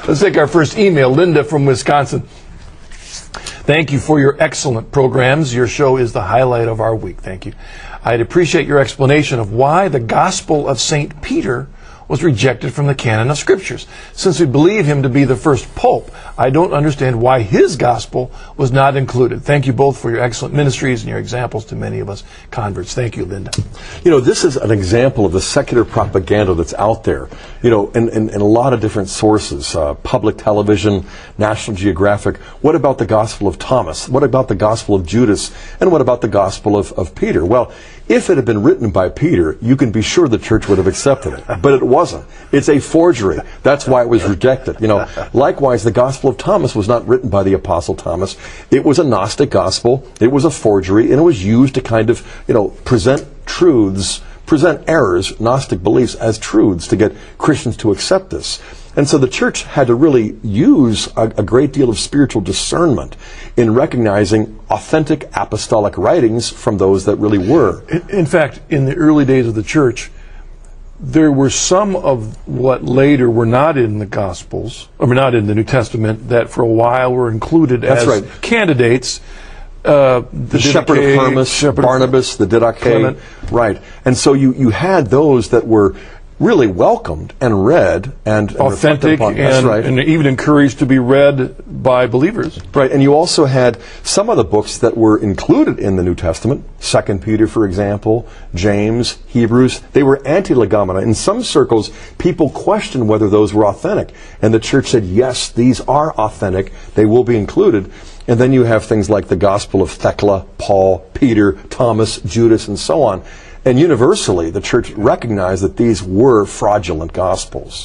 Let's take our first email. Linda from Wisconsin. Thank you for your excellent programs. Your show is the highlight of our week. Thank you. I'd appreciate your explanation of why the Gospel of St. Peter was rejected from the canon of Scriptures. Since we believe him to be the first pope, I don't understand why his gospel was not included. Thank you both for your excellent ministries and your examples to many of us converts. Thank you, Linda. You know, this is an example of the secular propaganda that's out there, you know, in a lot of different sources, public television, National Geographic. What about the Gospel of Thomas? What about the Gospel of Judas? And what about the Gospel of Peter? Well, if it had been written by Peter, you can be sure the church would have accepted it. But it wasn't. It's a forgery. That's why it was rejected. You know, likewise, the Gospel of Thomas was not written by the Apostle Thomas. It was a Gnostic gospel. It was a forgery, and it was used to kind of, you know, present truths, present errors, Gnostic beliefs as truths to get Christians to accept this. And so the church had to really use a great deal of spiritual discernment in recognizing authentic apostolic writings from those that really were. In fact, in the early days of the church, there were some of what later were not in the Gospels, or not in the New Testament, that for a while were included as candidates. The Shepherd of Hermas, Barnabas, the Didache. Right. And so you had those that were really welcomed and read and authentic and even encouraged to be read by believers. Right, and you also had some of the books that were included in the New Testament, 2 Peter, for example, James, Hebrews. They were anti-legomena. In some circles, people questioned whether those were authentic. And the church said, yes, these are authentic. They will be included. And then you have things like the Gospel of Thecla, Paul, Peter, Thomas, Judas, and so on. And universally, the church recognized that these were fraudulent gospels.